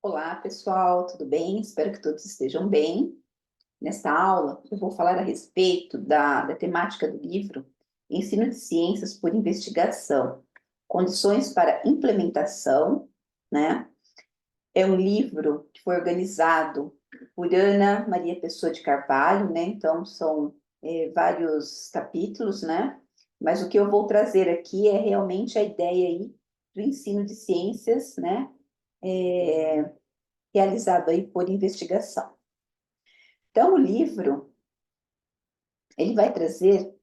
Olá, pessoal, tudo bem? Espero que todos estejam bem. Nesta aula, eu vou falar a respeito da temática do livro Ensino de Ciências por Investigação, Condições para Implementação, né? É um livro que foi organizado por Ana Maria Pessoa de Carvalho, né? Então, são vários capítulos, né? Mas o que eu vou trazer aqui é realmente a ideia aí do ensino de ciências, né? Realizado aí por investigação. Então, o livro, ele vai trazer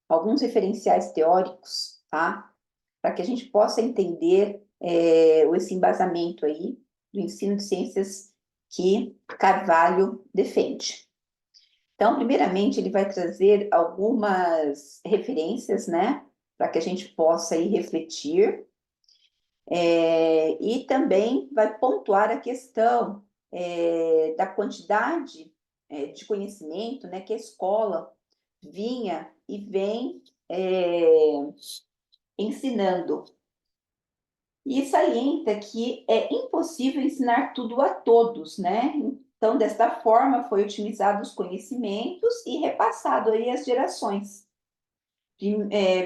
alguns referenciais teóricos, tá? Para que a gente possa entender esse embasamento aí do ensino de ciências que Carvalho defende. Então, primeiramente, ele vai trazer algumas referências, né? Para que a gente possa aí refletir, e também vai pontuar a questão da quantidade de conhecimento, né, que a escola vinha e vem ensinando. E salienta que é impossível ensinar tudo a todos, né? Então, desta forma, foi otimizado os conhecimentos e repassado aí às gerações,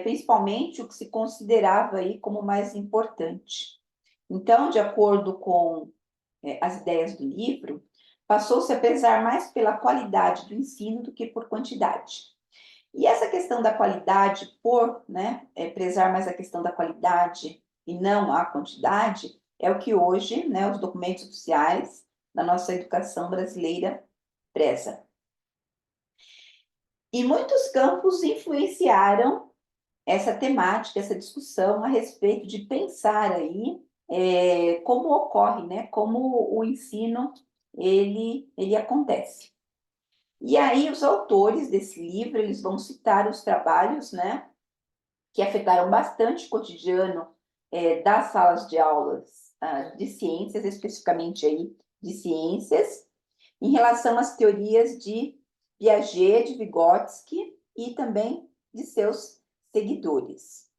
principalmente o que se considerava aí como mais importante. Então, de acordo com as ideias do livro, passou-se a pesar mais pela qualidade do ensino do que por quantidade. E essa questão da qualidade, por prezar mais a questão da qualidade e não a quantidade, é o que hoje, né, os documentos oficiais da nossa educação brasileira preza. E muitos campos influenciaram essa temática, essa discussão a respeito de pensar aí como ocorre, né, como o ensino ele acontece. E aí os autores desse livro, eles vão citar os trabalhos, né, que afetaram bastante o cotidiano das salas de aulas de ciências, especificamente aí de ciências, em relação às teorias de Piaget, de Vygotsky e também de seus seguidores.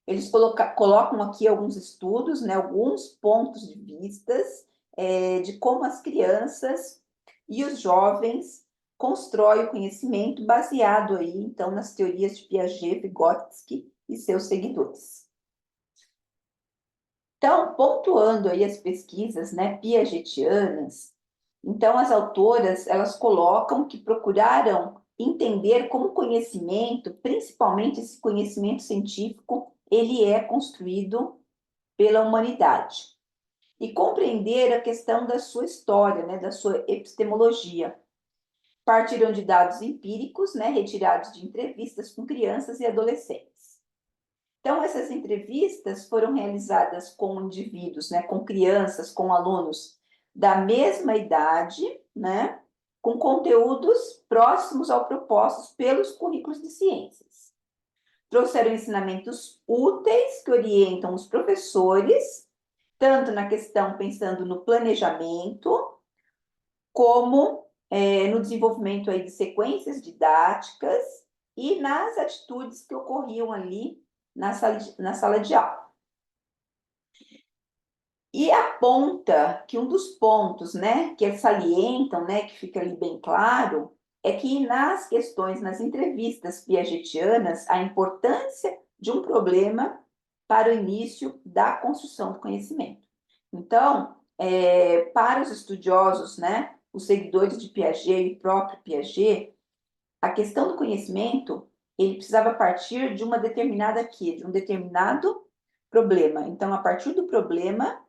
Eles colocam aqui alguns estudos, né, alguns pontos de vistas de como as crianças e os jovens constroem o conhecimento baseado aí, então, nas teorias de Piaget, Vygotsky e seus seguidores. Então, pontuando aí as pesquisas, né, piagetianas, então as autoras, elas colocam que procuraram entender como o conhecimento, principalmente esse conhecimento científico, ele é construído pela humanidade. E compreender a questão da sua história, né, da sua epistemologia. Partiram de dados empíricos, né, retirados de entrevistas com crianças e adolescentes. Então, essas entrevistas foram realizadas com indivíduos, né, com crianças, com alunos da mesma idade, né, com conteúdos próximos ao propostos pelos currículos de ciências. Trouxeram ensinamentos úteis que orientam os professores, tanto na questão pensando no planejamento, como no desenvolvimento aí de sequências didáticas e nas atitudes que ocorriam ali na sala de aula. E aponta que um dos pontos, né, que salientam, né, que fica ali bem claro, é que nas questões, nas entrevistas piagetianas, a importância de um problema para o início da construção do conhecimento. Então, para os estudiosos, né, os seguidores de Piaget e o próprio Piaget, a questão do conhecimento, ele precisava partir de uma determinada aqui, de um determinado problema. Então, a partir do problema,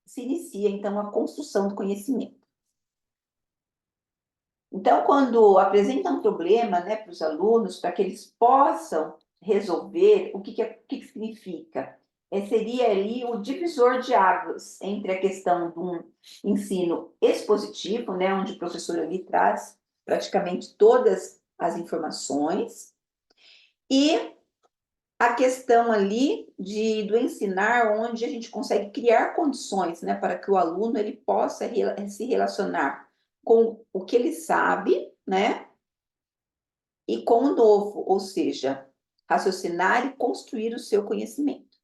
se inicia, então, a construção do conhecimento. Então, quando apresenta um problema, né, para os alunos, para que eles possam resolver, o que significa? Seria ali o divisor de águas entre a questão de um ensino expositivo, né, onde o professor ali traz praticamente todas as informações, e a questão ali do ensinar, onde a gente consegue criar condições, né, para que o aluno ele possa se relacionar com o que ele sabe, né, e com o novo, ou seja, raciocinar e construir o seu conhecimento.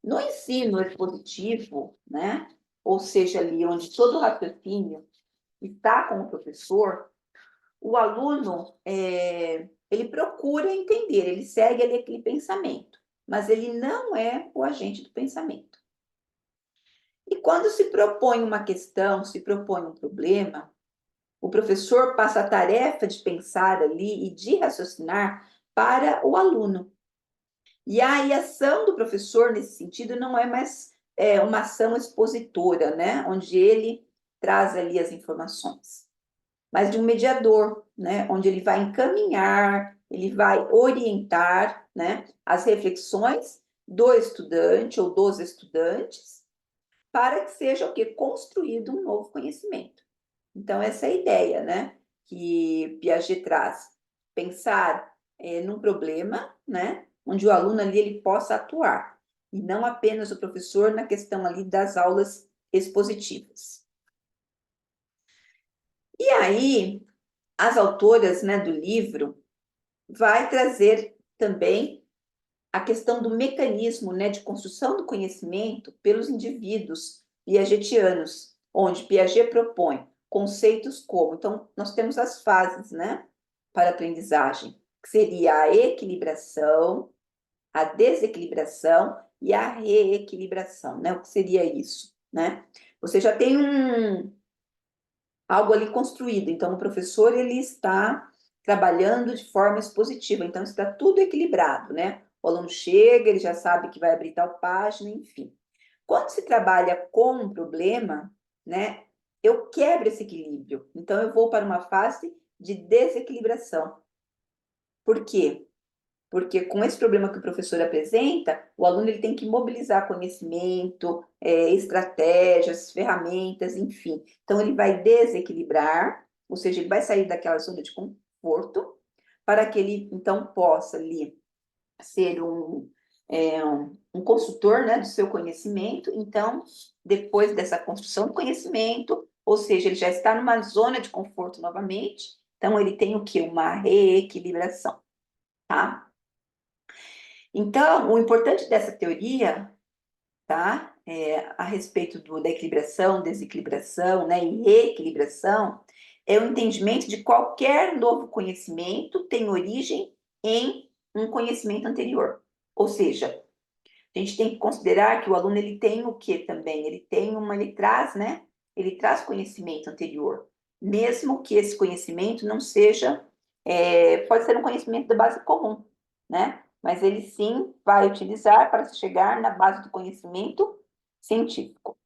No ensino expositivo, né? Ou seja, ali onde todo o raciocínio está com o professor, o aluno, ele procura entender, ele segue ali aquele pensamento, mas ele não é o agente do pensamento. E quando se propõe uma questão, se propõe um problema, o professor passa a tarefa de pensar ali e de raciocinar para o aluno. E aí a ação do professor, nesse sentido, não é mais uma ação expositora, né? Onde ele traz ali as informações, mas de um mediador, né? Onde ele vai encaminhar, ele vai orientar, né? As reflexões do estudante ou dos estudantes para que seja o quê? Construído um novo conhecimento. Então, essa é a ideia, né? Que Piaget traz. Pensar num problema, né? Onde o aluno ali ele possa atuar, e não apenas o professor na questão ali das aulas expositivas. E aí, as autoras, né, do livro vai trazer também a questão do mecanismo, né, de construção do conhecimento pelos indivíduos piagetianos, onde Piaget propõe conceitos como, então, nós temos as fases, né, para a aprendizagem, que seria a equilibração, a desequilibração e a reequilibração, né? O que seria isso, né? Você já tem algo ali construído, então o professor ele está trabalhando de forma expositiva, então está tudo equilibrado, né? O aluno chega, ele já sabe que vai abrir tal página, enfim. Quando se trabalha com um problema, né, eu quebro esse equilíbrio, então eu vou para uma fase de desequilibração. Por quê? Porque com esse problema que o professor apresenta, o aluno ele tem que mobilizar conhecimento, estratégias, ferramentas, enfim. Então, ele vai desequilibrar, ou seja, ele vai sair daquela zona de conforto, para que ele, então, possa ali ser um consultor, né, do seu conhecimento. Então, depois dessa construção do conhecimento, ou seja, ele já está numa zona de conforto novamente, então ele tem o quê? Uma reequilibração, tá? Então, o importante dessa teoria, tá, a respeito da equilibração, desequilibração, né, e reequilibração, é o entendimento de qualquer novo conhecimento tem origem em um conhecimento anterior. Ou seja, a gente tem que considerar que o aluno ele tem o que também? Ele traz, né? Ele traz conhecimento anterior, mesmo que esse conhecimento não seja, pode ser um conhecimento da base comum, né? Mas ele sim vai utilizar para se chegar na base do conhecimento científico.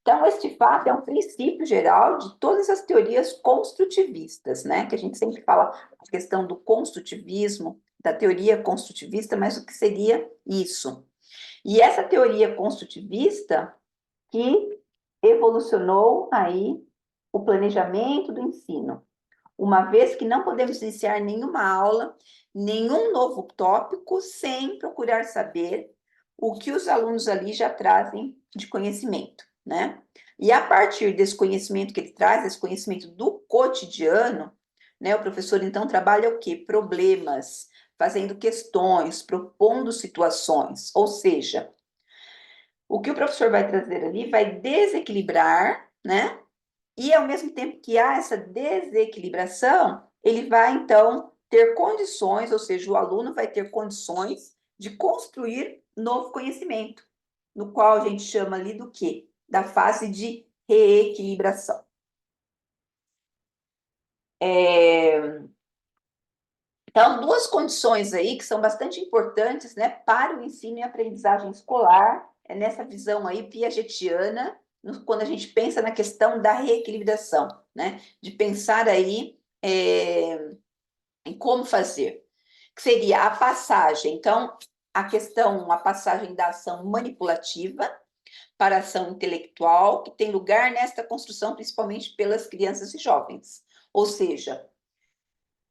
Então, este fato é um princípio geral de todas as teorias construtivistas, né? Que a gente sempre fala a questão do construtivismo, da teoria construtivista, mas o que seria isso? E essa teoria construtivista que evolucionou aí o planejamento do ensino, uma vez que não podemos iniciar nenhuma aula, nenhum novo tópico sem procurar saber o que os alunos ali já trazem de conhecimento, né? E a partir desse conhecimento que ele traz, esse conhecimento do cotidiano, né, o professor então trabalha o quê? Problemas, fazendo questões, propondo situações, ou seja, o que o professor vai trazer ali vai desequilibrar, né? E ao mesmo tempo que há essa desequilibração, ele vai então ter condições, ou seja, o aluno vai ter condições de construir novo conhecimento, no qual a gente chama ali do quê? Da fase de reequilibração. Então, duas condições aí que são bastante importantes, né, para o ensino e aprendizagem escolar, nessa visão aí piagetiana, quando a gente pensa na questão da reequilibração, né, de pensar aí em como fazer, que seria a passagem. Então, a passagem da ação manipulativa para a ação intelectual, que tem lugar nesta construção, principalmente pelas crianças e jovens. Ou seja,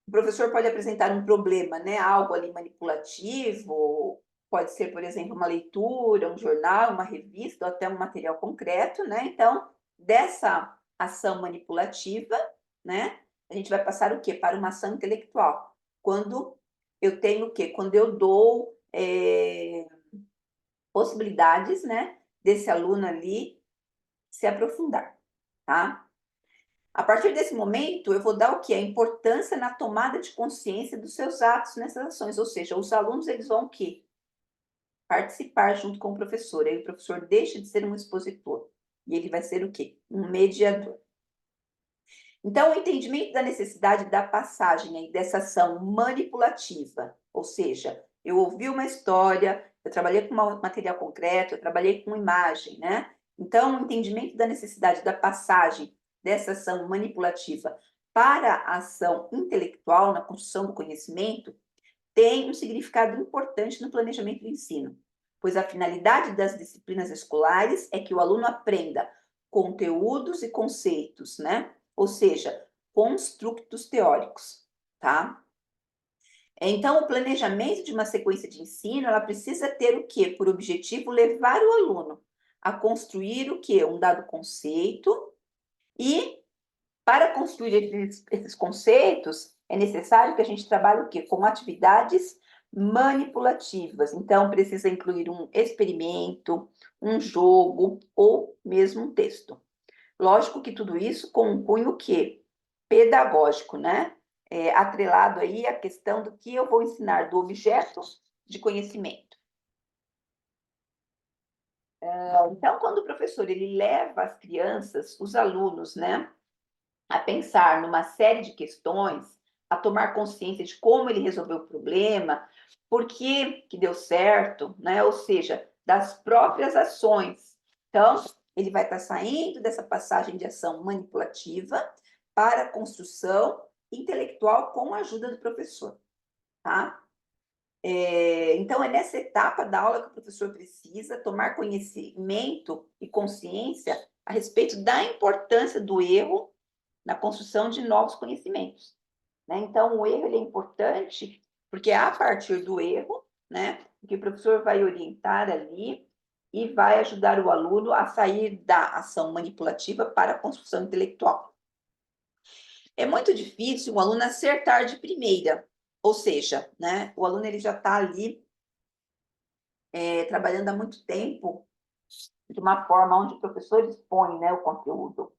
o professor pode apresentar um problema, né? Algo ali manipulativo, pode ser, por exemplo, uma leitura, um jornal, uma revista, ou até um material concreto, né? Então, dessa ação manipulativa, né? A gente vai passar o quê? Para uma ação intelectual. Quando eu tenho o quê? Quando eu dou possibilidades, né, desse aluno ali se aprofundar, tá? A partir desse momento, eu vou dar o quê? A importância na tomada de consciência dos seus atos nessas ações, ou seja, os alunos eles vão o quê? Participar junto com o professor. Aí o professor deixa de ser um expositor e ele vai ser o quê? Um mediador. Então, o entendimento da necessidade da passagem aí dessa ação manipulativa, ou seja, eu ouvi uma história, eu trabalhei com material concreto, eu trabalhei com imagem, né? Então, o entendimento da necessidade da passagem dessa ação manipulativa para a ação intelectual na construção do conhecimento tem um significado importante no planejamento do ensino, pois a finalidade das disciplinas escolares é que o aluno aprenda conteúdos e conceitos, né? Ou seja, construtos teóricos, tá? Então, o planejamento de uma sequência de ensino, ela precisa ter o quê? Por objetivo, levar o aluno a construir o quê? Um dado conceito e, para construir esses conceitos, é necessário que a gente trabalhe o quê? Com atividades manipulativas. Então, precisa incluir um experimento, um jogo ou mesmo um texto. Lógico que tudo isso com um cunho o quê? Pedagógico, né? Atrelado aí à questão do que eu vou ensinar do objeto de conhecimento. Então, quando o professor ele leva as crianças, os alunos, né, a pensar numa série de questões, a tomar consciência de como ele resolveu o problema, por que que deu certo, né? Ou seja, das próprias ações. Então, ele vai estar saindo dessa passagem de ação manipulativa para a construção intelectual com a ajuda do professor, tá? Então, é nessa etapa da aula que o professor precisa tomar conhecimento e consciência a respeito da importância do erro na construção de novos conhecimentos, né? Então, o erro ele é importante porque é a partir do erro, né, que o professor vai orientar ali e vai ajudar o aluno a sair da ação manipulativa para a construção intelectual. É muito difícil um aluno acertar de primeira, ou seja, né, o aluno ele já está ali trabalhando há muito tempo de uma forma onde o professor expõe, né, o conteúdo,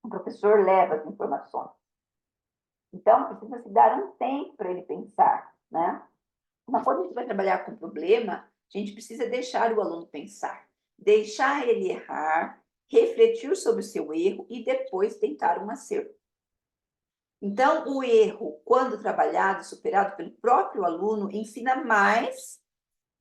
o professor leva as informações. Então, precisa se dar um tempo para ele pensar, né? Mas quando a gente vai trabalhar com problema, a gente precisa deixar o aluno pensar, deixar ele errar, refletir sobre o seu erro e depois tentar um acerto. Então, o erro, quando trabalhado, superado pelo próprio aluno, ensina mais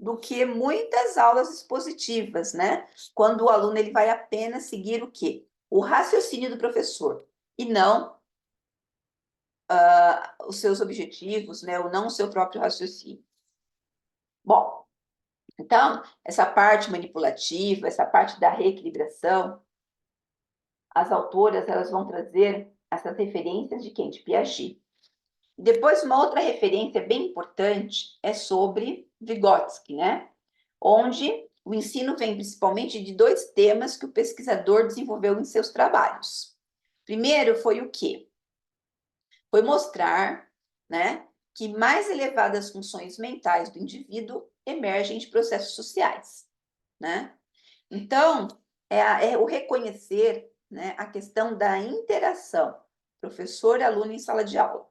do que muitas aulas expositivas, né? Quando o aluno ele vai apenas seguir o quê? O raciocínio do professor e não os seus objetivos, né? Ou não o seu próprio raciocínio. Bom, então, essa parte manipulativa, essa parte da reequilibração, as autoras elas vão trazer essas referências de quem? De Piaget. Depois, uma outra referência bem importante é sobre Vygotsky, né? Onde o ensino vem principalmente de dois temas que o pesquisador desenvolveu em seus trabalhos. Primeiro foi o quê? Foi mostrar, né, que mais elevadas funções mentais do indivíduo emergem de processos sociais, né? Então, é o reconhecer, né, a questão da interação professor-aluno em sala de aula.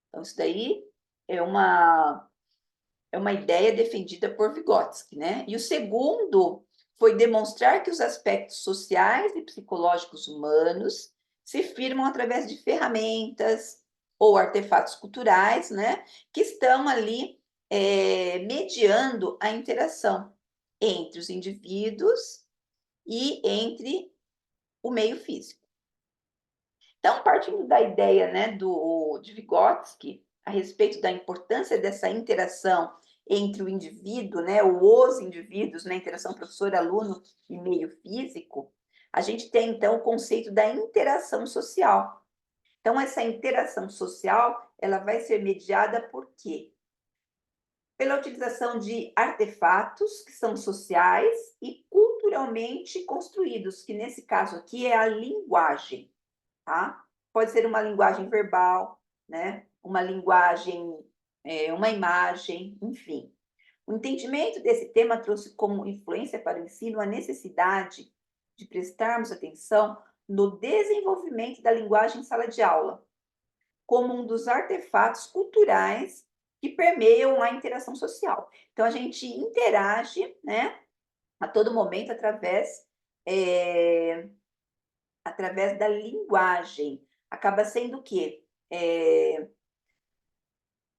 Então, isso daí é uma ideia defendida por Vygotsky, né? E o segundo foi demonstrar que os aspectos sociais e psicológicos humanos se firmam através de ferramentas ou artefatos culturais, né? Que estão ali mediando a interação entre os indivíduos e entre o meio físico. Então, partindo da ideia, né, de Vygotsky a respeito da importância dessa interação entre o indivíduo, né, ou os indivíduos, na interação professor-aluno e meio físico, a gente tem, então, o conceito da interação social. Então, essa interação social, ela vai ser mediada por quê? Pela utilização de artefatos que são sociais e culturalmente construídos, que nesse caso aqui é a linguagem, tá? Pode ser uma linguagem verbal, né? Uma linguagem, uma imagem, enfim. O entendimento desse tema trouxe como influência para o ensino a necessidade de prestarmos atenção no desenvolvimento da linguagem em sala de aula, como um dos artefatos culturais que permeiam a interação social. Então, a gente interage, né, a todo momento através da linguagem. Acaba sendo o quê?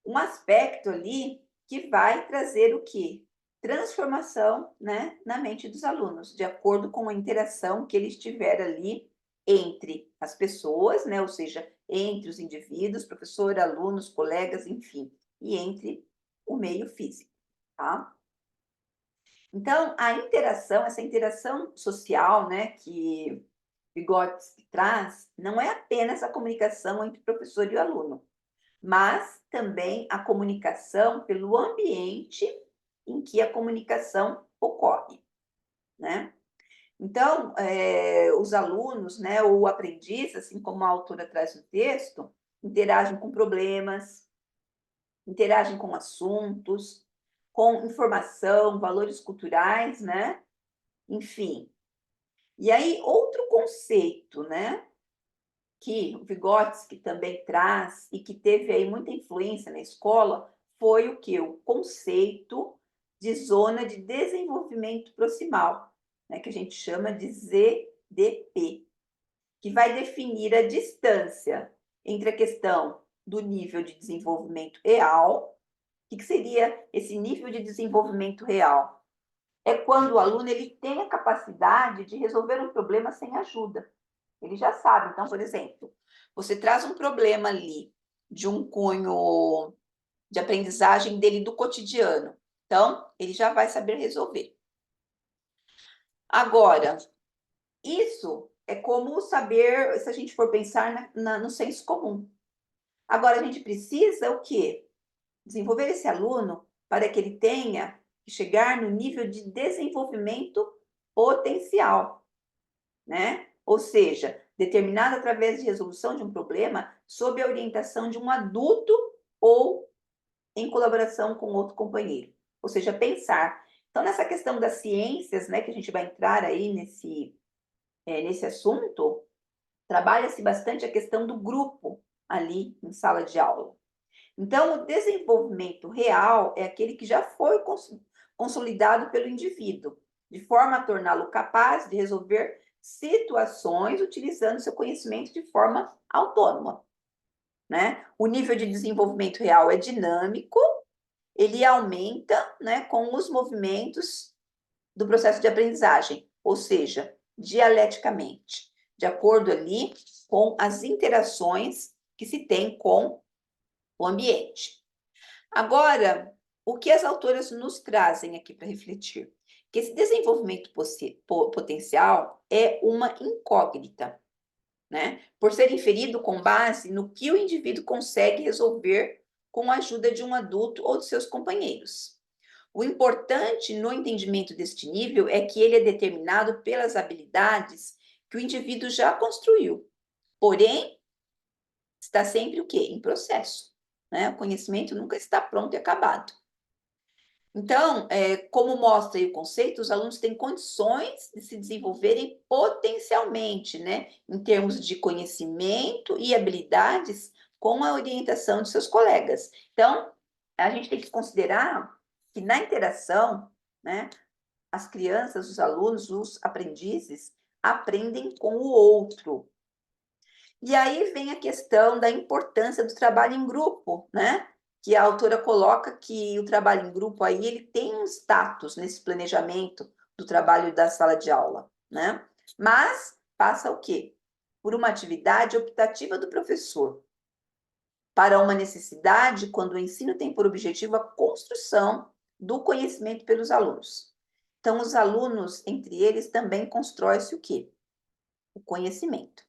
Um aspecto ali que vai trazer o quê? Transformação, né, na mente dos alunos, de acordo com a interação que eles tiveram ali entre as pessoas, né, ou seja, entre os indivíduos, professor, alunos, colegas, enfim, e entre o meio físico, tá? Então, essa interação social, né, que Vygotsky traz, não é apenas a comunicação entre o professor e o aluno, mas também a comunicação pelo ambiente em que a comunicação ocorre, né? Então, os alunos, né, ou o aprendiz, assim como a autora traz no texto, interagem com problemas, interagem com assuntos, com informação, valores culturais, né? Enfim. E aí, outro conceito, né, que o Vygotsky também traz e que teve aí muita influência na escola foi o que? O conceito de zona de desenvolvimento proximal, né, que a gente chama de ZDP, que vai definir a distância entre a questão do nível de desenvolvimento real. O que seria esse nível de desenvolvimento real? É quando o aluno ele tem a capacidade de resolver um problema sem ajuda. Ele já sabe. Então, por exemplo, você traz um problema ali de um cunho de aprendizagem dele do cotidiano. Então, ele já vai saber resolver. Agora, isso é como saber, se a gente for pensar no senso comum. Agora, a gente precisa o quê? Desenvolver esse aluno para que ele tenha que chegar no nível de desenvolvimento potencial, né? Ou seja, determinado através de resolução de um problema sob a orientação de um adulto ou em colaboração com outro companheiro. Ou seja, pensar. Então, nessa questão das ciências, né, que a gente vai entrar aí nesse assunto, trabalha-se bastante a questão do grupo ali em sala de aula. Então, o desenvolvimento real é aquele que já foi consolidado pelo indivíduo, de forma a torná-lo capaz de resolver situações utilizando seu conhecimento de forma autônoma, né? O nível de desenvolvimento real é dinâmico, ele aumenta, né, com os movimentos do processo de aprendizagem, ou seja, dialeticamente, de acordo ali com as interações que se tem com o ambiente. Agora, o que as autoras nos trazem aqui para refletir? Que esse desenvolvimento potencial é uma incógnita, né? Por ser inferido com base no que o indivíduo consegue resolver com a ajuda de um adulto ou de seus companheiros. O importante no entendimento deste nível é que ele é determinado pelas habilidades que o indivíduo já construiu. Porém, está sempre o quê? Em processo, né? O conhecimento nunca está pronto e acabado. Então, como mostra aí o conceito, os alunos têm condições de se desenvolverem potencialmente, né, em termos de conhecimento e habilidades com a orientação de seus colegas. Então, a gente tem que considerar que na interação, né, as crianças, os alunos, os aprendizes aprendem com o outro. E aí vem a questão da importância do trabalho em grupo, né? Que a autora coloca que o trabalho em grupo aí ele tem um status nesse planejamento do trabalho da sala de aula, né? Mas passa o quê? Por uma atividade optativa do professor para uma necessidade quando o ensino tem por objetivo a construção do conhecimento pelos alunos. Então, os alunos, entre eles, também constrói-se o quê? O conhecimento.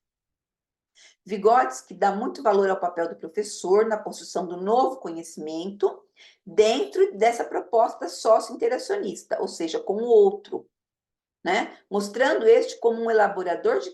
Vygotsky dá muito valor ao papel do professor na construção do novo conhecimento dentro dessa proposta socio-interacionista, ou seja, com o outro, né? Mostrando este como um elaborador de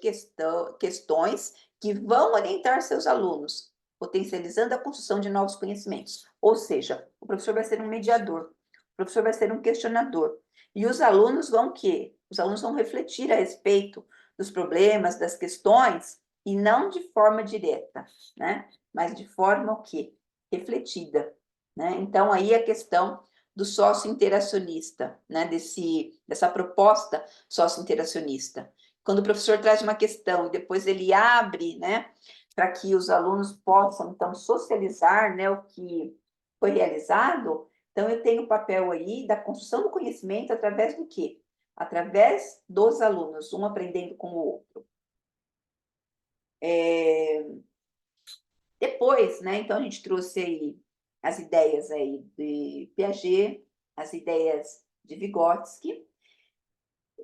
questões que vão orientar seus alunos, potencializando a construção de novos conhecimentos. Ou seja, o professor vai ser um mediador. O professor vai ser um questionador. E os alunos vão o quê? Os alunos vão refletir a respeito dos problemas, das questões, e não de forma direta, né? Mas de forma o quê? Refletida, né? Então, aí a questão do sócio-interacionista, né? Dessa proposta sócio-interacionista. Quando o professor traz uma questão e depois ele abre, né? Para que os alunos possam, então, socializar, né? O que foi realizado. Então, eu tenho o papel aí da construção do conhecimento através do quê? Através dos alunos, um aprendendo com o outro. Depois, né, então a gente trouxe aí as ideias aí de Piaget, as ideias de Vygotsky,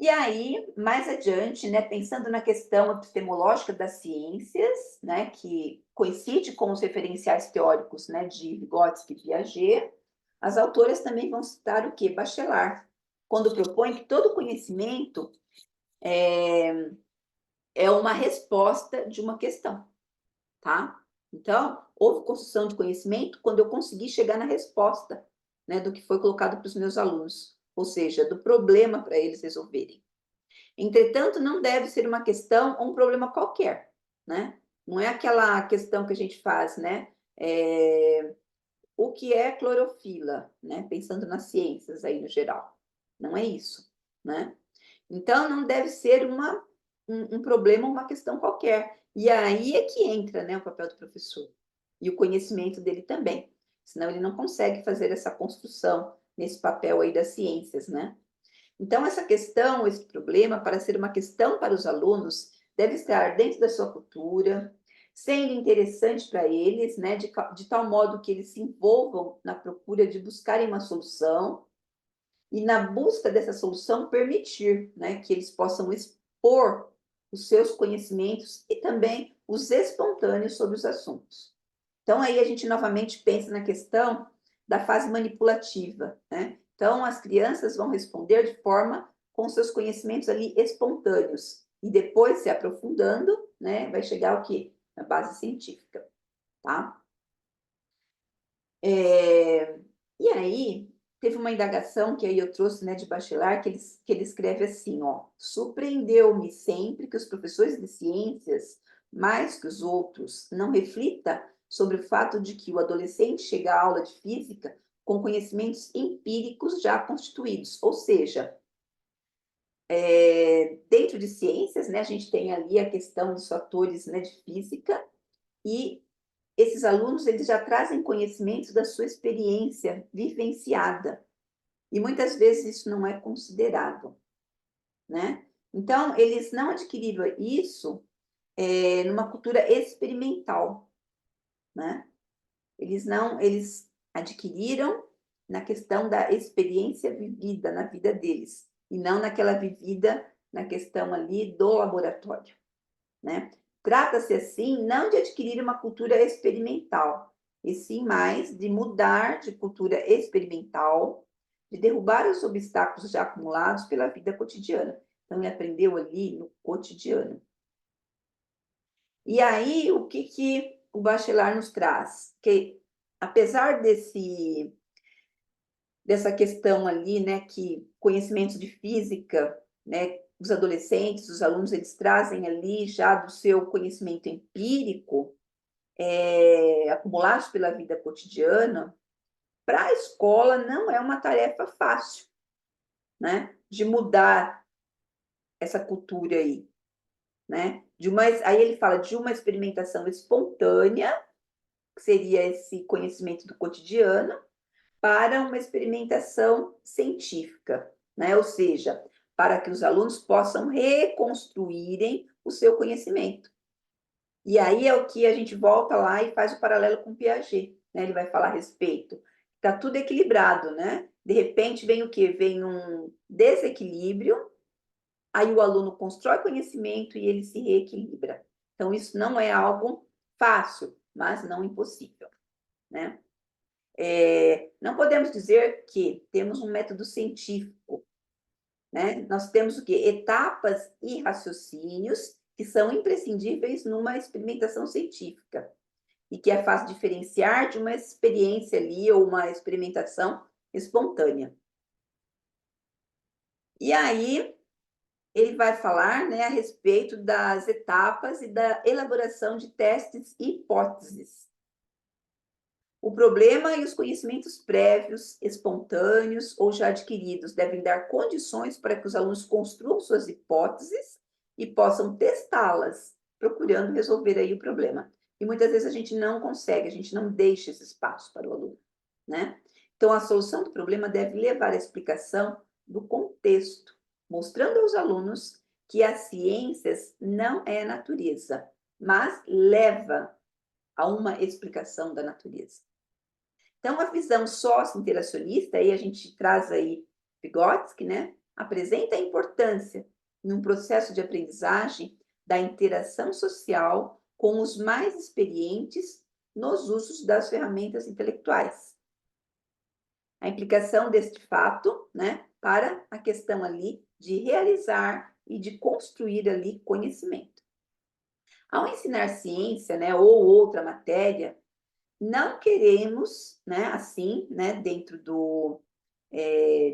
e aí, mais adiante, né, pensando na questão epistemológica das ciências, né, que coincide com os referenciais teóricos, né, de Vygotsky e Piaget, as autoras também vão citar o quê? Bachelard, quando propõe que todo conhecimento é uma resposta de uma questão, tá? Então, houve construção de conhecimento quando eu consegui chegar na resposta, né, do que foi colocado para os meus alunos, ou seja, do problema para eles resolverem. Entretanto, não deve ser uma questão ou um problema qualquer, né? Não é aquela questão que a gente faz, né? O que é clorofila, né? Pensando nas ciências aí no geral. Não é isso, né? Então, não deve ser um problema ou uma questão qualquer. E aí é que entra, né, o papel do professor. E o conhecimento dele também. Senão ele não consegue fazer essa construção nesse papel aí das ciências, né? Então, essa questão, esse problema, para ser uma questão para os alunos, deve estar dentro da sua cultura, sendo interessante para eles, né, de tal modo que eles se envolvam na procura de buscarem uma solução e, na busca dessa solução, permitir, né, que eles possam expor os seus conhecimentos e também os espontâneos sobre os assuntos. Então, aí a gente novamente pensa na questão da fase manipulativa, né? Então, as crianças vão responder de forma com seus conhecimentos ali espontâneos. E depois, se aprofundando, né, vai chegar ao quê? Na base científica, tá? E aí, teve uma indagação que aí eu trouxe, né, de Bachelard, que ele escreve assim, ó: surpreendeu-me sempre que os professores de ciências, mais que os outros, não reflita sobre o fato de que o adolescente chega à aula de física com conhecimentos empíricos já constituídos, ou seja, dentro de ciências, né, a gente tem ali a questão dos fatores, né, de física, e esses alunos eles já trazem conhecimentos da sua experiência vivenciada. E muitas vezes isso não é considerado, né? Então, eles não adquiriram isso numa cultura experimental, né? Eles adquiriram na questão da experiência vivida na vida deles, e não naquela vivida na questão ali do laboratório, né? Trata-se, assim, não de adquirir uma cultura experimental, e sim mais de mudar de cultura experimental, de derrubar os obstáculos já acumulados pela vida cotidiana. Então, ele aprendeu ali no cotidiano. E aí, o que o Bachelard nos traz? Que, apesar dessa questão ali, né, que conhecimentos de física, né, os adolescentes, os alunos, eles trazem ali já do seu conhecimento empírico, acumulados pela vida cotidiana, para a escola não é uma tarefa fácil, né, de mudar essa cultura aí, né? Aí ele fala de uma experimentação espontânea, que seria esse conhecimento do cotidiano, para uma experimentação científica, né? Ou seja, para que os alunos possam reconstruírem o seu conhecimento. E aí é o que a gente volta lá e faz o paralelo com Piaget, né? Ele vai falar a respeito. Está tudo equilibrado, né? De repente vem o quê? Vem um desequilíbrio, aí o aluno constrói conhecimento e ele se reequilibra. Então, isso não é algo fácil, mas não impossível, né? Não podemos dizer que temos um método científico, né? Nós temos o quê? Etapas e raciocínios que são imprescindíveis numa experimentação científica e que é fácil diferenciar de uma experiência ali ou uma experimentação espontânea, E aí, ele vai falar, né, a respeito das etapas e da elaboração de testes e hipóteses. O problema e os conhecimentos prévios, espontâneos ou já adquiridos devem dar condições para que os alunos construam suas hipóteses e possam testá-las, procurando resolver aí o problema. E muitas vezes a gente não consegue, a gente não deixa esse espaço para o aluno, né? Então, a solução do problema deve levar à explicação do contexto, mostrando aos alunos que as ciências não é a natureza, mas leva a uma explicação da natureza. Então, a visão sócio-interacionista, aí a gente traz aí Vygotsky, né? Apresenta a importância, num processo de aprendizagem, da interação social com os mais experientes nos usos das ferramentas intelectuais. A implicação deste fato, né, para a questão ali de realizar e de construir ali conhecimento. Ao ensinar ciência, né, ou outra matéria, não queremos, né, assim, né, dentro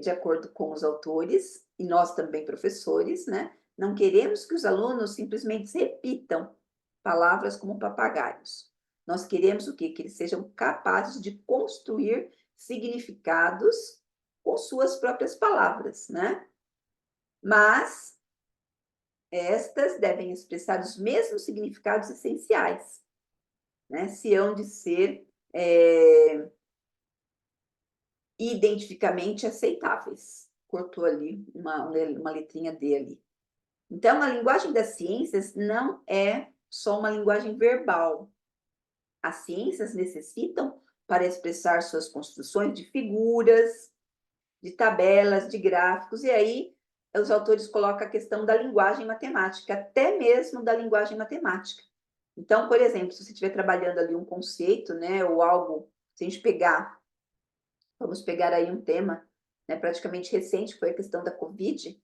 de acordo com os autores, e nós também professores, né, não queremos que os alunos simplesmente repitam palavras como papagaios. Nós queremos o quê? Que eles sejam capazes de construir significados com suas próprias palavras, né? Mas estas devem expressar os mesmos significados essenciais, né? Se hão de ser identificamente aceitáveis. Cortou ali uma letrinha D ali. Então, a linguagem das ciências não é só uma linguagem verbal. As ciências necessitam, para expressar suas construções, de figuras, de tabelas, de gráficos, e aí os autores colocam a questão da linguagem matemática, até mesmo da linguagem matemática. Então, por exemplo, se você estiver trabalhando ali um conceito, né, ou algo, se a gente vamos pegar aí um tema, né, praticamente recente, que foi a questão da Covid.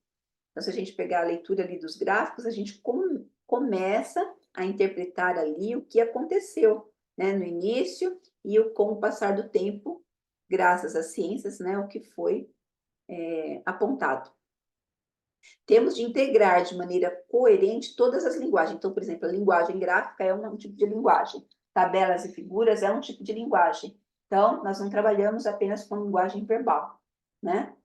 Então, se a gente pegar a leitura ali dos gráficos, a gente começa a interpretar ali o que aconteceu, né, no início e com o passar do tempo, graças às ciências, né, o que foi apontado. Temos de integrar de maneira coerente todas as linguagens. Então, por exemplo, a linguagem gráfica é um tipo de linguagem. Tabelas e figuras é um tipo de linguagem. Então, nós não trabalhamos apenas com linguagem verbal, né?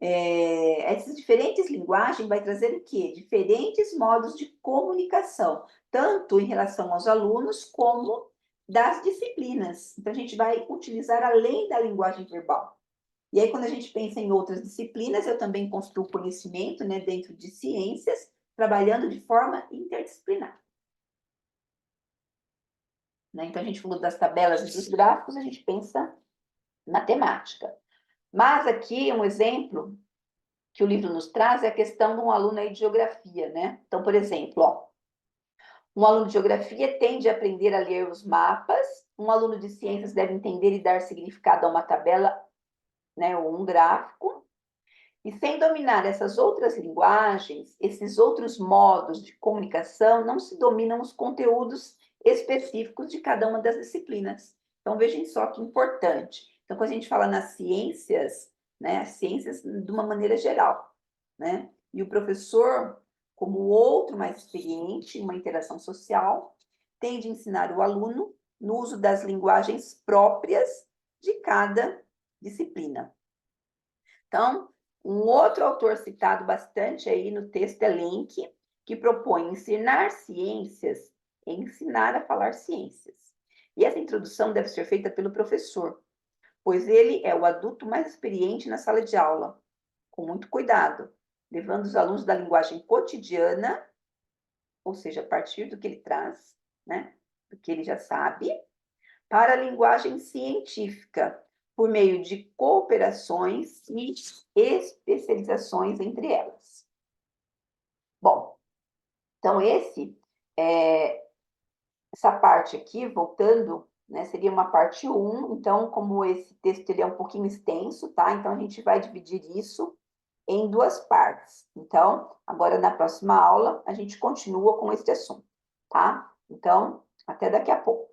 Essas diferentes linguagens vai trazer o quê? Diferentes modos de comunicação, tanto em relação aos alunos como das disciplinas. Então, a gente vai utilizar além da linguagem verbal. E aí, quando a gente pensa em outras disciplinas, eu também construo conhecimento, né, dentro de ciências, trabalhando de forma interdisciplinar. Né? Então, a gente falou das tabelas e dos gráficos, a gente pensa matemática. Mas aqui, um exemplo que o livro nos traz é a questão de um aluno aí de geografia, né? Então, por exemplo, ó, um aluno de geografia tende a aprender a ler os mapas, um aluno de ciências deve entender e dar significado a uma tabela, né, ou um gráfico, e sem dominar essas outras linguagens, esses outros modos de comunicação, não se dominam os conteúdos específicos de cada uma das disciplinas. Então, vejam só que importante. Então, quando a gente fala nas ciências, né, as ciências de uma maneira geral, né? E o professor, como o outro mais experiente em uma interação social, tem de ensinar o aluno no uso das linguagens próprias de cada disciplina. Então, um outro autor citado bastante aí no texto é Lenk, que propõe ensinar ciências e ensinar a falar ciências. E essa introdução deve ser feita pelo professor, pois ele é o adulto mais experiente na sala de aula, com muito cuidado, levando os alunos da linguagem cotidiana, ou seja, a partir do que ele traz, né, do que ele já sabe, para a linguagem científica, por meio de cooperações e especializações entre elas. Bom, então essa parte aqui, voltando, né, seria uma parte 1, então, como esse texto ele é um pouquinho extenso, tá? Então, a gente vai dividir isso em 2 partes. Então, agora na próxima aula, a gente continua com este assunto, tá? Então, até daqui a pouco.